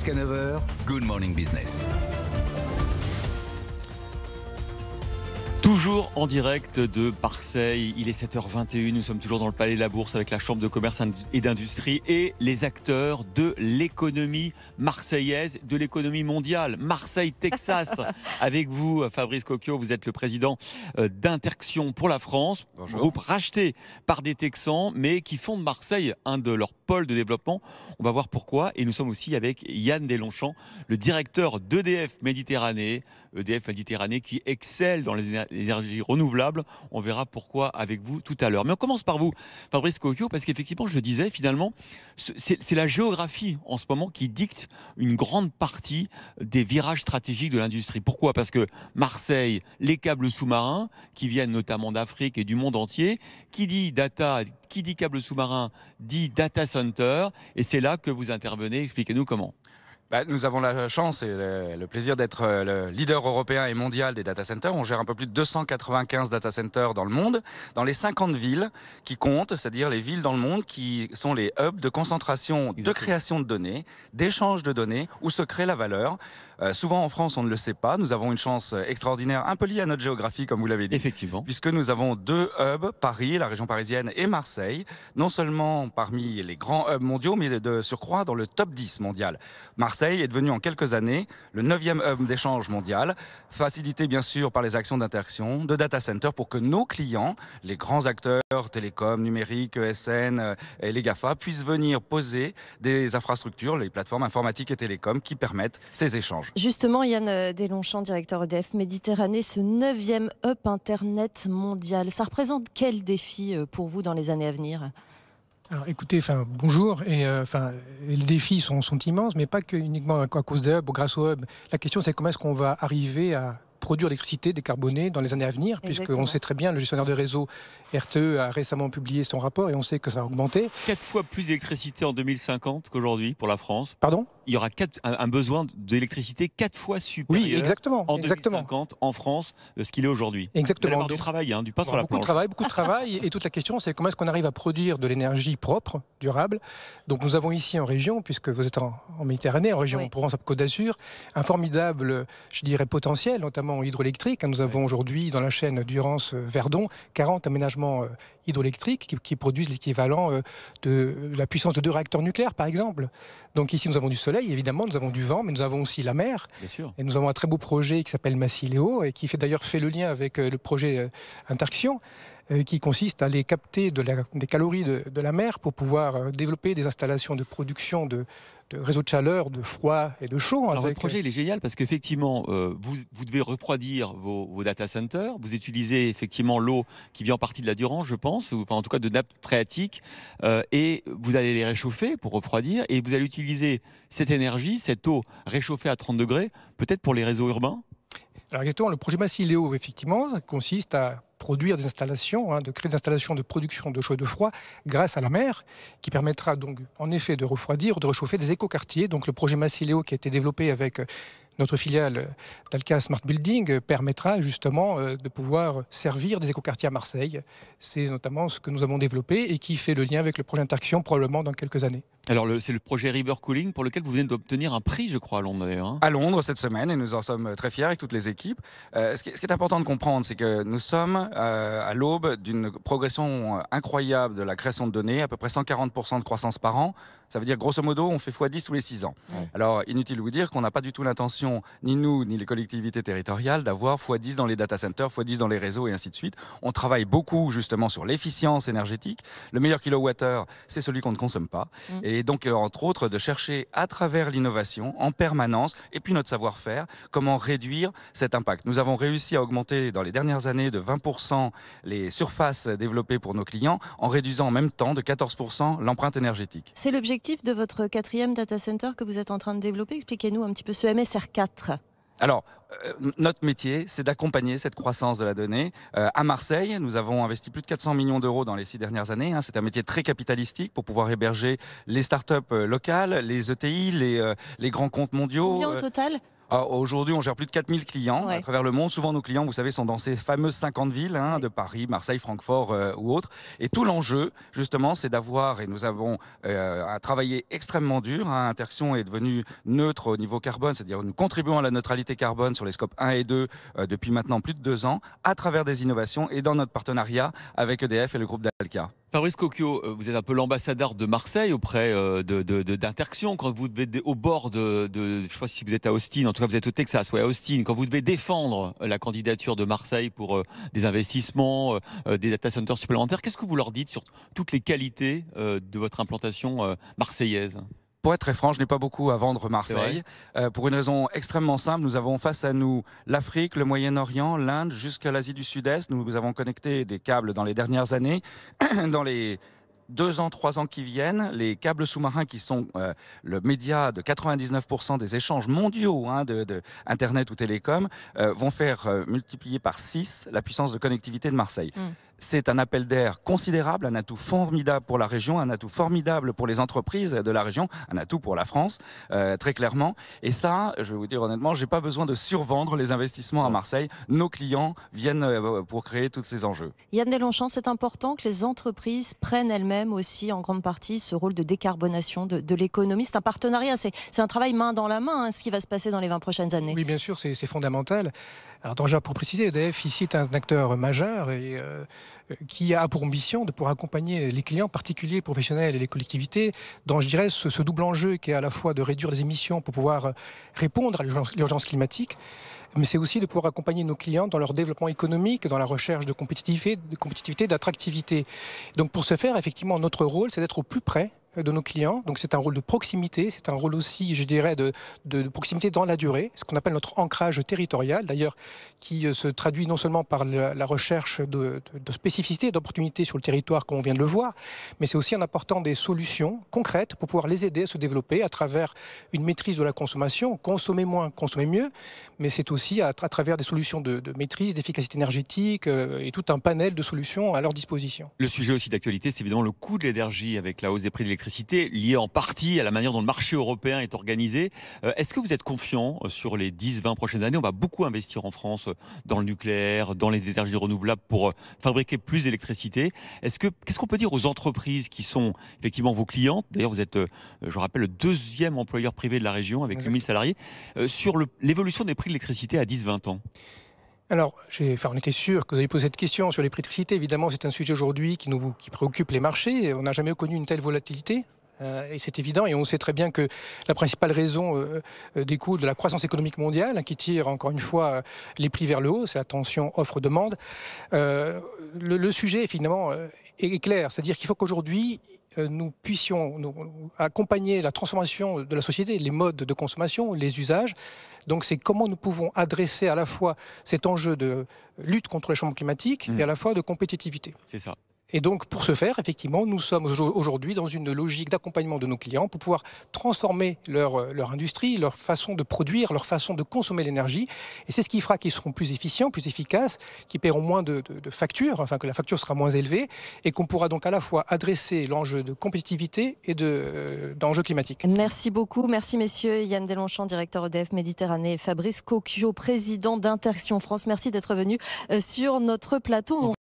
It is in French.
Jusqu'à 9 h, Good Morning Business. Toujours en direct de Marseille, il est 7h21, nous sommes toujours dans le Palais de la Bourse avec la Chambre de commerce et d'industrie et les acteurs de l'économie marseillaise, de l'économie mondiale. Marseille, Texas, avec vous Fabrice Cocchio, vous êtes le président d'Interxion pour la France, Bonjour. Groupe racheté par des Texans mais qui font de Marseille un de leurs pôles de développement. On va voir pourquoi et nous sommes aussi avec Yann Deslongchamps, le directeur d'EDF Méditerranée. EDF Méditerranée qui excelle dans les énergies renouvelables. On verra pourquoi avec vous tout à l'heure. Mais on commence par vous, Fabrice Cocchio, parce qu'effectivement, je le disais, finalement, c'est la géographie en ce moment qui dicte une grande partie des virages stratégiques de l'industrie. Pourquoi ? Parce que Marseille, les câbles sous-marins, qui viennent notamment d'Afrique et du monde entier, qui dit data, qui dit câbles sous-marins, dit data center, et c'est là que vous intervenez. Expliquez-nous comment. Nous avons la chance et le plaisir d'être le leader européen et mondial des data centers. On gère un peu plus de 295 data centers dans le monde, dans les 50 villes qui comptent, c'est-à-dire les villes dans le monde qui sont les hubs de concentration, de création de données, d'échange de données, où se crée la valeur. Souvent en France, on ne le sait pas. Nous avons une chance extraordinaire, un peu liée à notre géographie, comme vous l'avez dit. Effectivement. Puisque nous avons deux hubs, Paris, la région parisienne et Marseille, non seulement parmi les grands hubs mondiaux, mais de surcroît dans le top 10 mondial. Marseille est devenu en quelques années le 9e hub d'échange mondial, facilité bien sûr par les actions d'Interxion, de data center, pour que nos clients, les grands acteurs télécoms, numériques, ESN et les GAFA, puissent venir poser des infrastructures, les plateformes informatiques et télécoms qui permettent ces échanges. Justement, Yann Deslongchamps, directeur EDF Méditerranée, ce 9e hub Internet mondial, ça représente quel défi pour vous dans les années à venir ? Alors écoutez, bonjour, les défis sont immenses, mais pas que uniquement à cause des hubs ou grâce aux hubs. La question c'est comment est-ce qu'on va arriver à produire l'électricité décarbonée dans les années à venir, puisqu'on sait très bien, le gestionnaire de réseau RTE a récemment publié son rapport et on sait que ça va augmenter. 4 fois plus d'électricité en 2050 qu'aujourd'hui pour la France. Pardon ? Il y aura un besoin d'électricité 4 fois supérieur, oui, exactement, en 2050 en France de ce qu'il est aujourd'hui. Exactement. Vous allez avoir du travail, du pain sur la planche. Beaucoup de travail. Et toute la question, c'est comment est-ce qu'on arrive à produire de l'énergie propre, durable. Donc nous avons ici en région, puisque vous êtes en Méditerranée, en région Provence-Côte d'Azur, un formidable, je dirais, potentiel, notamment hydroélectrique. Nous avons aujourd'hui dans la chaîne Durance-Verdon 40 aménagements hydroélectriques qui produisent l'équivalent de la puissance de 2 réacteurs nucléaires, par exemple. Donc ici, nous avons du soleil, évidemment, nous avons du vent, mais nous avons aussi la mer. Bien sûr. Et nous avons un très beau projet qui s'appelle Massileo et qui d'ailleurs fait le lien avec le projet Interxion, qui consiste à aller capter des calories de la mer pour pouvoir développer des installations de production de réseaux de chaleur, de froid et de chaud. Alors votre projet il est génial parce qu'effectivement vous devez refroidir vos data centers, vous utilisez effectivement l'eau qui vient en partie de la Durance je pense, ou en tout cas de nappes phréatiques, et vous allez les réchauffer pour refroidir et vous allez utiliser cette énergie, cette eau réchauffée à 30 degrés, peut-être pour les réseaux urbains. Alors exactement, le projet Massileo effectivement consiste à produire des installations, de créer des installations de production de chaud et de froid grâce à la mer, qui permettra donc en effet de refroidir, de réchauffer des écoquartiers. Donc le projet Massileo qui a été développé avec notre filiale d'Alca Smart Building permettra justement de pouvoir servir des écoquartiers à Marseille. C'est notamment ce que nous avons développé et qui fait le lien avec le projet Interxion probablement dans quelques années. Alors c'est le projet River Cooling pour lequel vous venez d'obtenir un prix, je crois, à Londres d'ailleurs. À Londres cette semaine, et nous en sommes très fiers avec toutes les équipes. Ce qui est important de comprendre, c'est que nous sommes à l'aube d'une progression incroyable de la création de données, à peu près 140% de croissance par an. Ça veut dire grosso modo, on fait x10 tous les 6 ans. Ouais. Alors inutile de vous dire qu'on n'a pas du tout l'intention, ni nous, ni les collectivités territoriales, d'avoir x10 dans les data centers, x10 dans les réseaux et ainsi de suite. On travaille beaucoup justement sur l'efficience énergétique. Le meilleur kilowattheure, c'est celui qu'on ne consomme pas. Et donc, entre autres, de chercher à travers l'innovation, en permanence, et puis notre savoir-faire, comment réduire cet impact. Nous avons réussi à augmenter dans les dernières années de 20% les surfaces développées pour nos clients, en réduisant en même temps de 14% l'empreinte énergétique. C'est l'objectif de votre 4e data center que vous êtes en train de développer. Expliquez-nous un petit peu ce MSR4. Alors, notre métier, c'est d'accompagner cette croissance de la donnée. À Marseille, nous avons investi plus de 400 millions d'euros dans les 6 dernières années. C'est un métier très capitalistique pour pouvoir héberger les startups locales, les ETI, les grands comptes mondiaux. Combien au total ? Aujourd'hui, on gère plus de 4000 clients Ouais. à travers le monde. Souvent, nos clients, vous savez, sont dans ces fameuses 50 villes de Paris, Marseille, Francfort ou autres. Et tout l'enjeu, justement, c'est d'avoir, et nous avons travaillé extrêmement dur. Interaction est devenue neutre au niveau carbone, c'est-à-dire nous contribuons à la neutralité carbone sur les scopes 1 et 2 depuis maintenant plus de 2 ans, à travers des innovations et dans notre partenariat avec EDF et le groupe Dalkia. Fabrice Cocchio, vous êtes un peu l'ambassadeur de Marseille auprès d'Interaction. Quand vous devez au bord je ne sais pas si vous êtes à Austin, en tout cas vous êtes au Texas, à Austin, quand vous devez défendre la candidature de Marseille pour des investissements, des data centers supplémentaires, qu'est-ce que vous leur dites sur toutes les qualités de votre implantation marseillaise? Pour être très franc, je n'ai pas beaucoup à vendre Marseille. Pour une raison extrêmement simple, nous avons face à nous l'Afrique, le Moyen-Orient, l'Inde, jusqu'à l'Asie du Sud-Est. Nous avons connecté des câbles dans les dernières années. Dans les 2 ans, 3 ans qui viennent, les câbles sous-marins qui sont le média de 99% des échanges mondiaux de Internet ou télécom vont faire multiplier par 6 la puissance de connectivité de Marseille. C'est un appel d'air considérable, un atout formidable pour la région, un atout formidable pour les entreprises de la région, un atout pour la France, très clairement. Et ça, je vais vous dire honnêtement, j'ai pas besoin de survendre les investissements à Marseille. Nos clients viennent pour créer tous ces enjeux. Yann Deslongchamps, c'est important que les entreprises prennent elles-mêmes aussi en grande partie ce rôle de décarbonation de l'économie. C'est un partenariat, c'est un travail main dans la main, ce qui va se passer dans les 20 prochaines années. Oui, bien sûr, c'est fondamental. Alors déjà, pour préciser, EDF ici est un acteur majeur et qui a pour ambition de pouvoir accompagner les clients particuliers, professionnels et les collectivités dans, je dirais, ce double enjeu qui est à la fois de réduire les émissions pour pouvoir répondre à l'urgence climatique, mais c'est aussi de pouvoir accompagner nos clients dans leur développement économique, dans la recherche de compétitivité, d'attractivité. Donc pour ce faire, effectivement, notre rôle, c'est d'être au plus près de nos clients. Donc c'est un rôle de proximité, c'est un rôle aussi, je dirais, de proximité dans la durée, ce qu'on appelle notre ancrage territorial, d'ailleurs, qui se traduit non seulement par la recherche de spécificité, d'opportunités sur le territoire, comme on vient de le voir, mais c'est aussi en apportant des solutions concrètes pour pouvoir les aider à se développer à travers une maîtrise de la consommation, consommer moins, consommer mieux, mais c'est aussi à travers des solutions de maîtrise, d'efficacité énergétique et tout un panel de solutions à leur disposition. Le sujet aussi d'actualité, c'est évidemment le coût de l'énergie avec la hausse des prix de l'électricité, liée en partie à la manière dont le marché européen est organisé. Est-ce que vous êtes confiant sur les 10-20 prochaines années? On va beaucoup investir en France dans le nucléaire, dans les énergies renouvelables pour fabriquer plus d'électricité. Qu'est-ce qu'on peut dire aux entreprises qui sont effectivement vos clientes? D'ailleurs, vous êtes, je rappelle, le 2e employeur privé de la région avec 8000 salariés, sur l'évolution des prix de l'électricité à 10-20 ans. Alors, on était sûr que vous avez posé cette question sur les prix de l'électricité. Évidemment, c'est un sujet aujourd'hui qui préoccupe les marchés. On n'a jamais connu une telle volatilité. Et c'est évident, et on sait très bien que la principale raison découle de la croissance économique mondiale qui tire encore une fois les prix vers le haut, c'est la tension offre-demande. Le sujet finalement est clair, c'est-à-dire qu'il faut qu'aujourd'hui nous puissions accompagner la transformation de la société, les modes de consommation, les usages. Donc c'est comment nous pouvons adresser à la fois cet enjeu de lutte contre le changement climatique et à la fois de compétitivité. C'est ça. Et donc, pour ce faire, effectivement, nous sommes aujourd'hui dans une logique d'accompagnement de nos clients pour pouvoir transformer leur industrie, leur façon de produire, leur façon de consommer l'énergie. Et c'est ce qui fera qu'ils seront plus efficients, plus efficaces, qu'ils paieront moins de factures, enfin que la facture sera moins élevée, et qu'on pourra donc à la fois adresser l'enjeu de compétitivité et d'enjeux climatiques. Merci beaucoup. Merci messieurs. Yann Deslongchamps, directeur EDF Méditerranée, Fabrice Cocchio, président d'Interaction France. Merci d'être venu sur notre plateau.